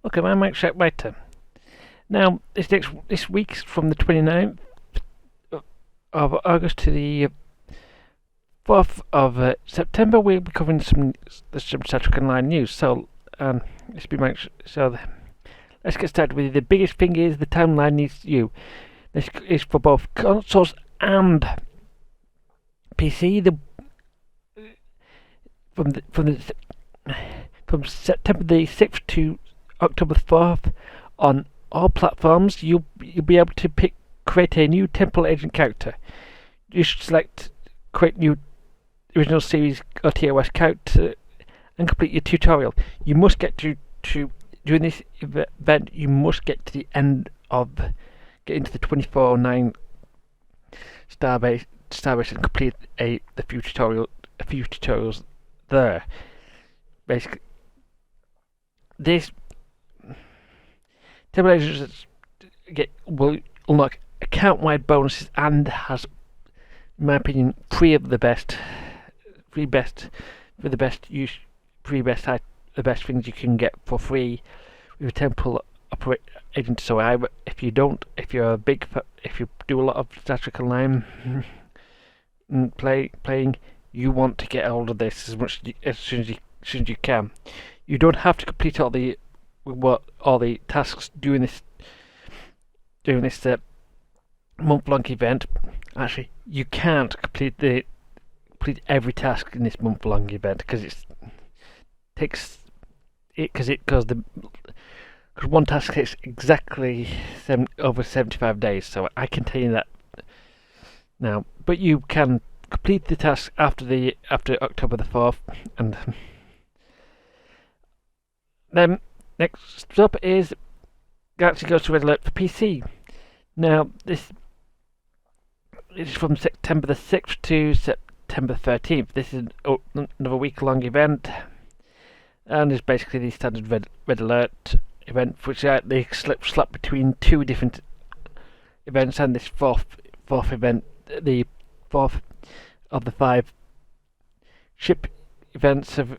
Okay, I'm Mike Shackwriter. Now, this week's from the 29th of August to the 4th of September. We'll be covering some Star Trek Online news. Let's be Mike. Let's get started with it. The biggest thing is the timeline needs you. This is for both consoles and PC. From September the 6th to October 4th on all platforms, you'll be able to create a new Temple Agent character. You should select create new original series or TOS character and complete your tutorial. You must get to during this event. You must get to the end of get into the 2409 Starbase and complete a few tutorials there. Basically, this Temple Agents will unlock account-wide bonuses and has, in my opinion, the best things you can get for free with a Temple Agent. So if you do a lot of Star Trek Online playing, you want to get hold of this as soon as you can. You don't have to complete all the tasks during this month-long event. Actually, you can't complete every task in this month-long event because one task takes exactly over 75 days. So I can tell you that now. But you can complete the task after October the 4th, and then next up is Galaxy Goes to Red Alert for PC. Now, this is from September the 6th to September 13th. This is another week-long event, and is basically the standard Red Alert event, which they slap between two different events, and this fourth event, the fourth of the 5 ship events have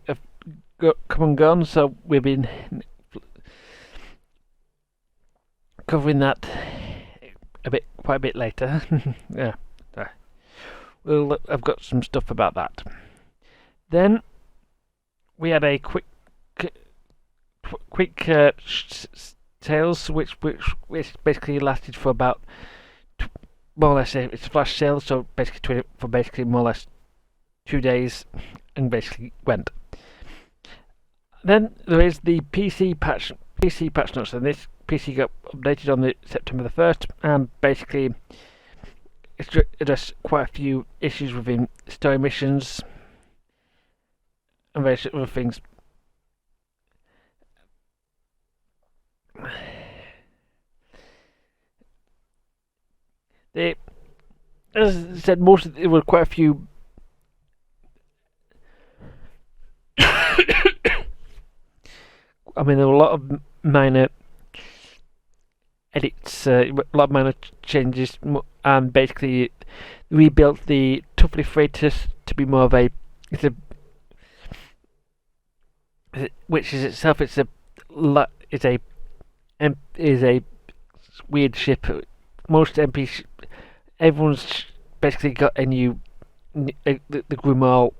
come and gone. So we've been covering that quite a bit later. Yeah, well, I've got some stuff about that. Then we had a quick sales, which basically lasted for about more or less it's a flash sale. So basically more or less 2 days, and basically went. Then there is the PC patch notes, and this PC got updated on the September the 1st, and basically it's addressed quite a few issues within story missions and various other things. As I said, there were quite a few I mean, there were a lot of minor edits, a lot of minor changes, and basically rebuilt the Tuffley Freightus to be more of which is itself is a weird ship. Most everyone's basically got a new the Grimal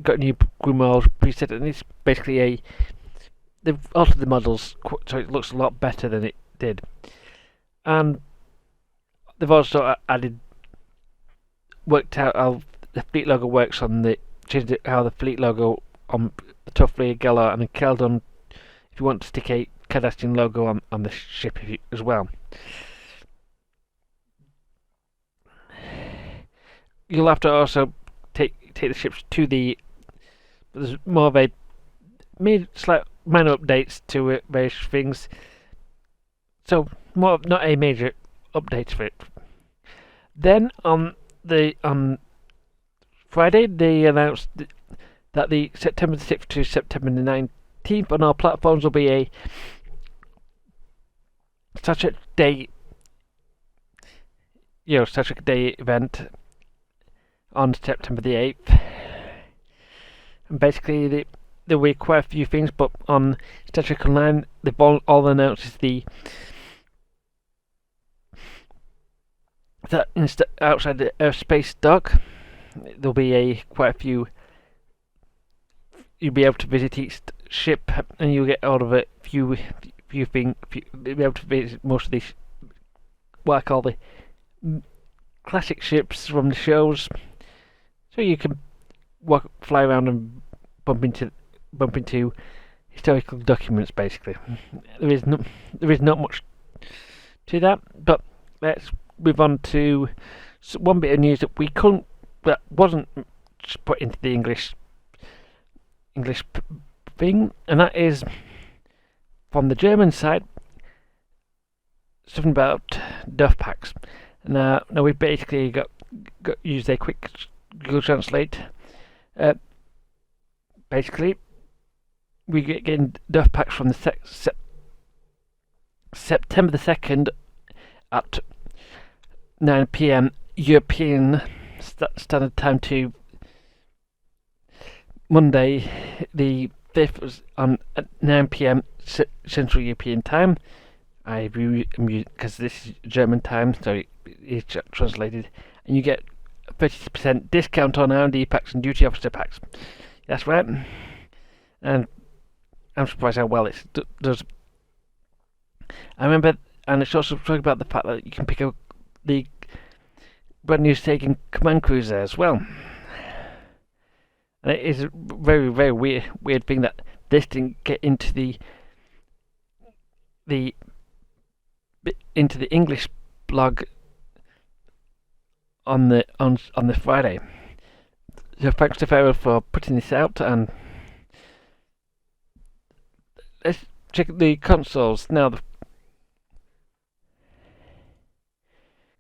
got a new Grimal preset, and it's basically they've altered the models so it looks a lot better than it did, and they've also worked out how the fleet logo works changed how the fleet logo on the Tuffley, Galar, and Keldon. If you want to stick a Cardassian logo on the ship as well, you'll have to also take the ships to the. There's more of slight minor updates to various things. So not a major update for it. Then on Friday they announced that the September the 6th to September the 19th on our platforms will be a Star Trek Day event on September the 8th. And basically there were quite a few things, but on Star Trek Online, they've all announced is that outside the airspace dock, there'll be quite a few. You'll be able to visit each ship, and you'll get out of it few things. You'll be able to visit most of these, what I call the classic ships from the shows, so you can fly around and bump into historical documents. Basically, there is not much to that. But let's move on to one bit of news that wasn't put into the English thing, and that is from the German side, something about Duff packs. Now we basically got used a quick Google Translate. Basically, we get getting Duff packs from the September the 2nd at 9 p.m. European Standard Time to Monday the 5th was on at 9 p.m. Central European Time. I because this is German time, so it's translated, and you get a 30% discount on R&D packs and duty officer packs. That's right, and I'm surprised how well it does. I remember, and it's also talking about the fact that you can pick up the brand new Sagan Command Cruiser as well. And it is a very, very weird thing that this didn't get into the English blog on the Friday. So thanks to Farrell for putting this out, and let's check the consoles now. The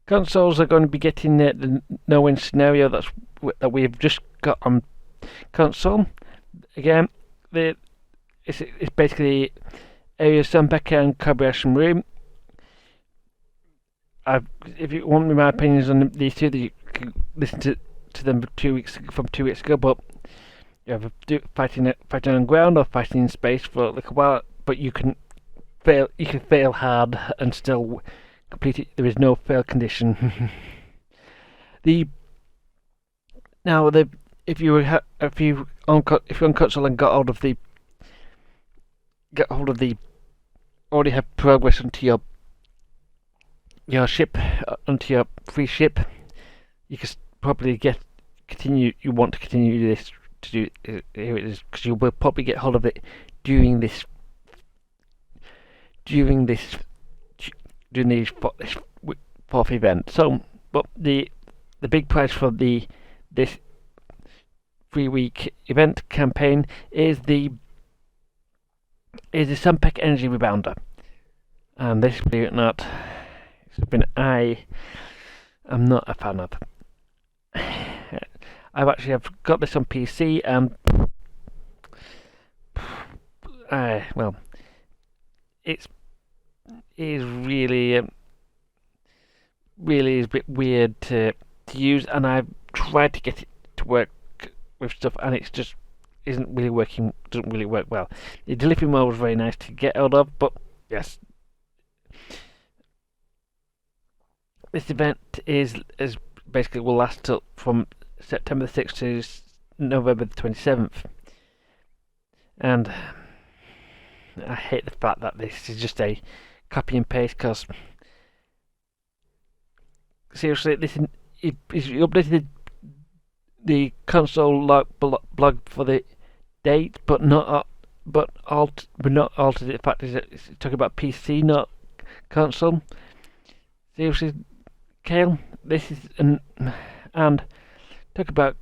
consoles are going to be getting the no-win scenario that we've just got on console. Again, it's basically Area Sunpecker and Kobayashi Maru. If you want my opinions on these two, you can listen to them 2 weeks ago. But you have fighting on ground or fighting in space for like a while. But you can fail hard and still complete it. There is no fail condition. If you're on console and got hold of the already have progress onto your ship, onto your free ship, you can probably continue. You want to continue this to do here it is, because you will probably get hold of it during this fourth event. So, but the big prize for this 3-week event campaign is the Sunpeck Energy Rebounder, and this, believe it or not, it's something I am not a fan of. I've got this on PC, and well, it is really is a bit weird to use, and I've tried to get it to work with stuff, and it's just doesn't really work well. The delivery mode was very nice to get out of, but yes, this event is basically will last till from September the 6th to November the 27th, and I hate the fact that this is just a copy and paste, because seriously, this is you updated the console blog for the date, but not altered it. The fact is that it's talking about PC, not console. Seriously, Kale, this is and talk about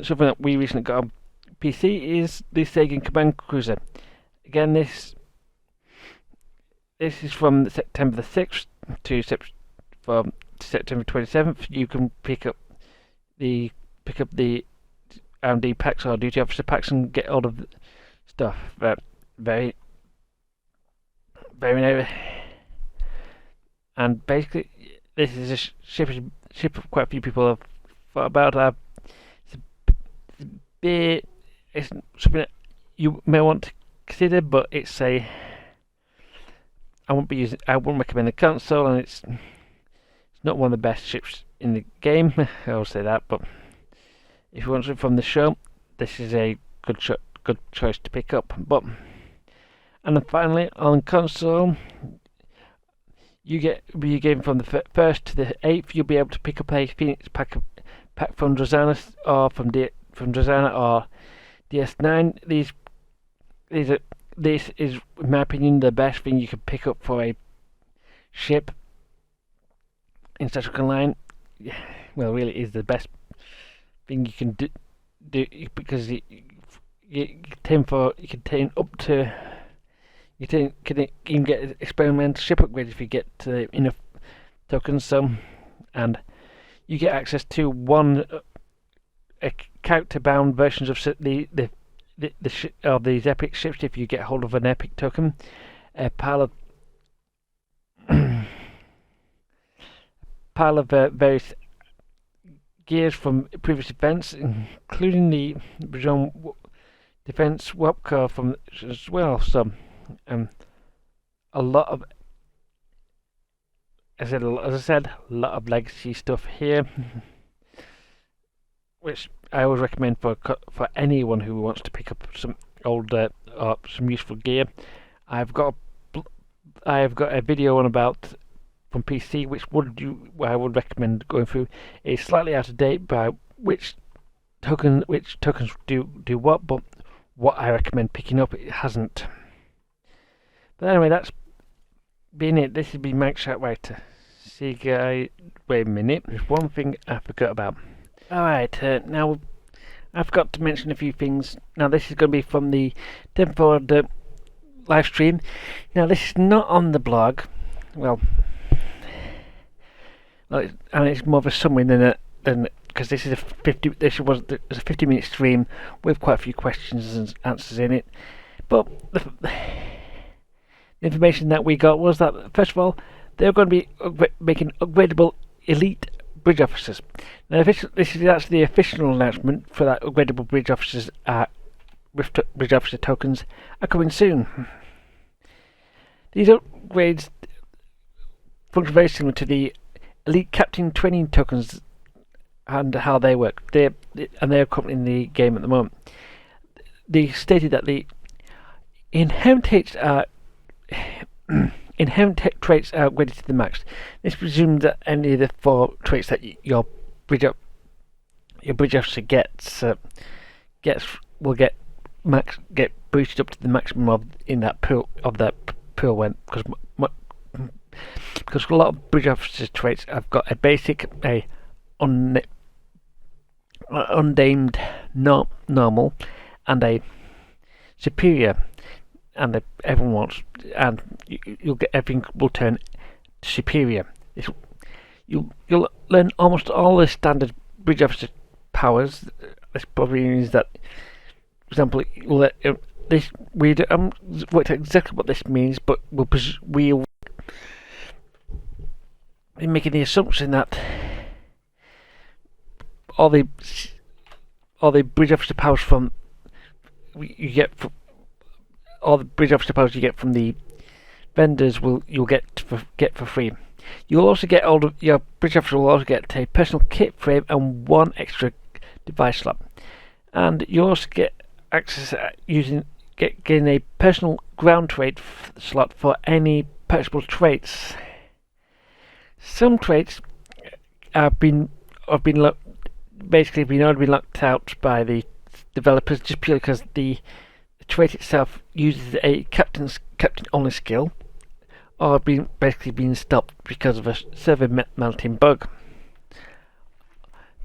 something that we recently got on PC is the Sagan Command Cruiser. Again, this is from September the 6th to September 27th. You can pick up the R&D packs or duty officer packs and get all of the stuff. Very, very nice. And basically, this is a ship quite a few people have thought about. It's something that you may want to consider, but I wouldn't recommend the console, and it's not one of the best ships in the game. I'll say that, but if you want something from the show, this is a good choice to pick up. And then finally, on console, you get your game from the 1st to the 8th. You'll be able to pick up a Phoenix pack from Drozana or from Drozana or DS9. This is, in my opinion, the best thing you can pick up for a ship in Star Trek Online. Well, really, is the best thing you can do because you can get experimental ship upgrades if you get enough tokens. And you get access to character-bound versions of of these epic ships if you get hold of an epic token. A pile of various gears from previous events, including the Bajoran Defense Warp Core from as well. So, a lot of, as I said, a lot of legacy stuff here, which I always recommend for anyone who wants to pick up some old or some useful gear. I've got a video on about from PC, which I would recommend going through. It's slightly out of date by which tokens do what, but what I recommend picking up, it hasn't. But anyway, that's been it. This has been Mike Sharkwriter. See you guys. Wait a minute, there's one thing I forgot about. Alright, now I forgot to mention a few things. Now this is going to be from the Denford live stream. Now this is not on the blog. Well, and it's more of a summary than because this is a 50-minute stream with quite a few questions and answers in it. But the information that we got was that, first of all, they're going to be making upgradable elite bridge officers. Now, this is actually the official announcement for that upgradable bridge officers bridge officer tokens are coming soon. These upgrades function very similar to the elite captain training tokens and how they work. They're in the game at the moment. They stated that the inherent traits are upgraded to the max. This presumes that any of the 4 traits that your bridge officer gets will get boosted up to the maximum in that pool because a lot of bridge officer traits have got a basic, unnamed normal, and a superior, and everyone wants, and you'll get everything will turn to superior. You'll learn almost all the standard bridge officer powers. This probably means that, for example, we don't work out exactly what this means, but we'll be making the assumption that all the bridge officer powers you get from the vendors you'll get for free. You'll also get your bridge officer will also get a personal kit frame and 1 extra device slot, and you also get access getting a personal ground trait slot for any purchasable traits. Some traits have been already been locked out by the developers just purely because the trait itself uses a captain only skill, or been stopped because of a server melting bug.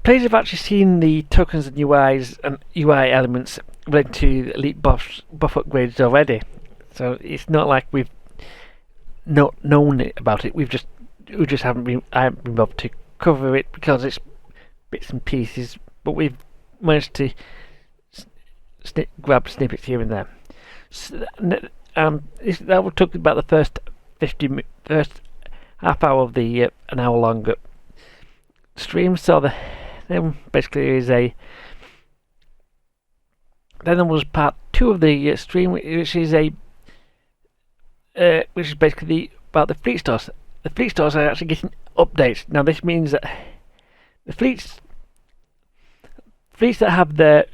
Players have actually seen the tokens and UI elements related to elite buff upgrades already, so it's not like we've not known about it. I haven't been able to cover it because it's bits and pieces, but we've managed to grab snippets here and there. So, that will talk about the first half hour of the an hour long stream. So then basically is a Then there was part 2 of the stream, which is basically about the fleet stores. The fleet stores are actually getting updates. Now this means that the fleets that have the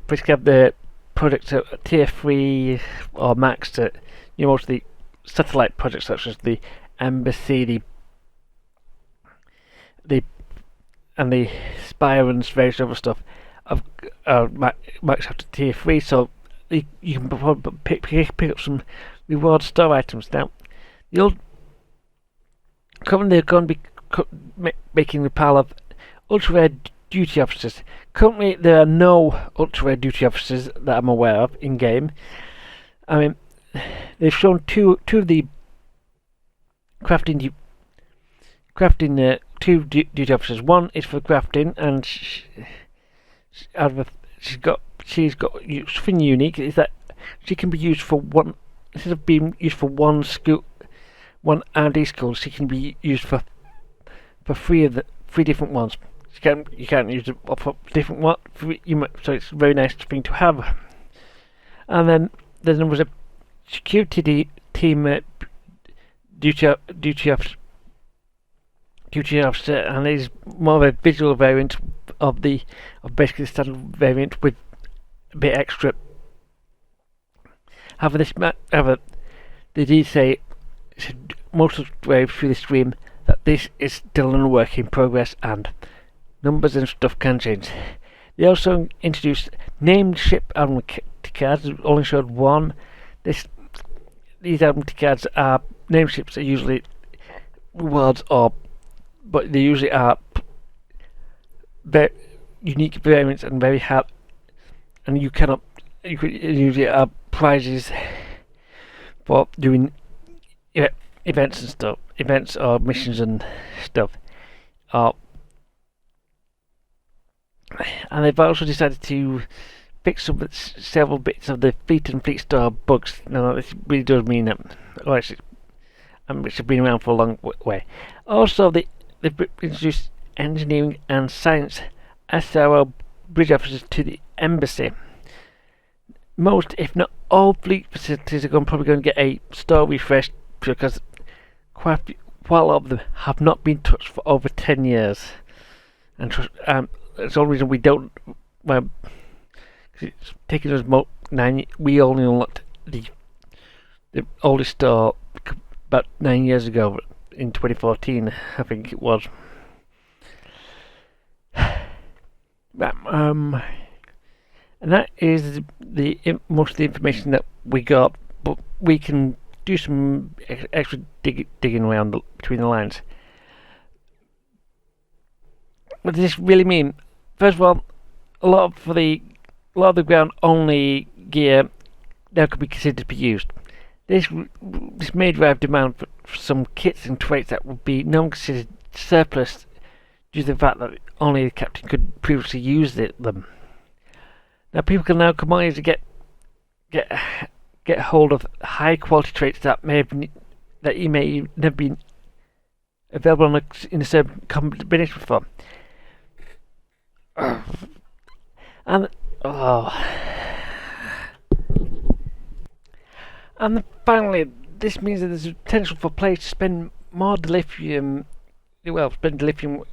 basically have the projects at tier 3 or max to most of the satellite projects such as the Embassy, the Spire and various other stuff of max out to tier 3, so you can probably pick up some reward store items. Now, currently they're going to be making the pile of ultra rare duty officers. Currently, there are no ultra rare duty officers that I'm aware of in game. I mean, they've shown two of the crafting two duty officers. One is for crafting, and she's got something unique. Is that she can be used for one instead of being used for one R&D school. She can be used for three different ones. You can't use it for different one. So it's a very nice thing to have. And then there was a security team duty officer, and it is more of a visual variant of basically the standard variant with a bit extra. However, they did say most of the way through the stream that this is still a work in progress and numbers and stuff can change. They also introduced named ship admiralty cards. Only showed one. These admiralty cards are named ships are usually rewards, but they usually are very unique variants and very hard. And you usually are prizes for doing events or missions and stuff. And they've also decided to fix several bits of the fleet and fleet store bugs. Now, this really does mean that which have been around for a long way. Also, they've introduced engineering and science SRO bridge officers to the embassy. Most, if not all, fleet facilities are probably going to get a store refresh because quite a lot of them have not been touched for over 10 years. And that's the only reason we don't. Well, it's taken us 9. We only unlocked the oldest store about 9 years ago, in 2014, I think it was. And that is most of the information that we got, but we can do some extra digging around between the lines. What does this really mean? First of all, a lot of the ground only gear now could be considered to be used. This may drive demand for some kits and traits that would be no considered surplus due to the fact that only the captain could previously use them. Now people can now come on to get hold of high quality traits that you may never been available in a certain combination before. And finally, this means that there's a potential for players to spend more dilithium. Spend dilithium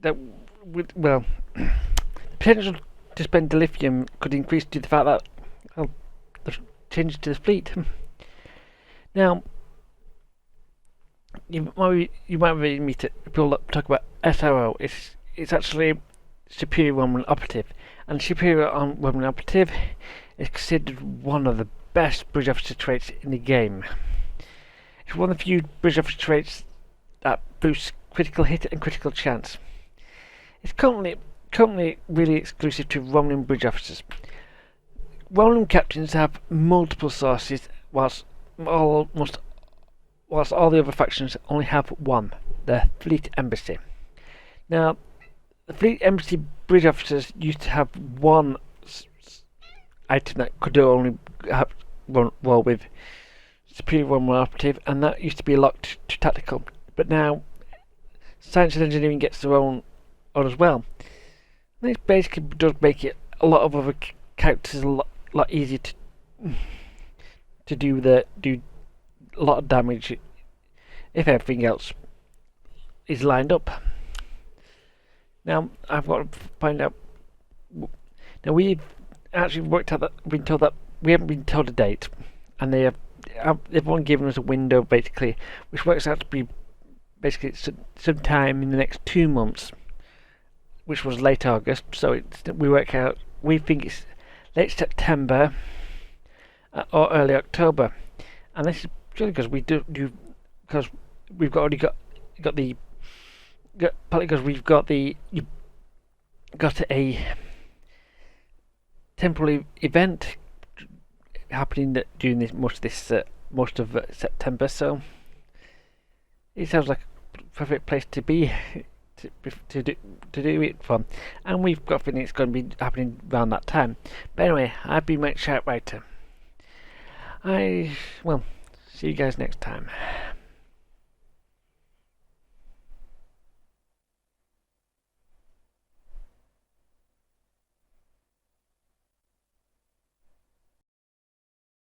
the potential to spend dilithium could increase due to the fact that the changes to the fleet. Now, you might read me to people that talk about SRO. It's actually Superior Romulan Operative, and Superior Romulan Operative is considered one of the best bridge officer traits in the game. It's one of the few bridge officer traits that boosts critical hit and critical chance. It's currently really exclusive to Romulan bridge officers. Romulan captains have multiple sources, whilst all the other factions only have one, the Fleet Embassy. Now, the Fleet Embassy bridge officers used to have one item that could only roll with Superior Romulan Operative, and that used to be locked to tactical. But now, Science and Engineering gets their own as well. This basically does make it a lot of other characters a lot easier to do a lot of damage if everything else is lined up. Now I've got to find out. Now we've actually worked out that been told that we haven't been told a date, and they've only given us a window basically, which works out to be basically sometime in the next 2 months, which was late August. So we think it's late September or early October, and this is purely because because we've partly because we've got a temporary event happening during most of September, so it sounds like a perfect place to be to do it from, and we've got a feeling it's going to be happening around that time. But anyway, I've been Mike Sharpwriter. See you guys next time.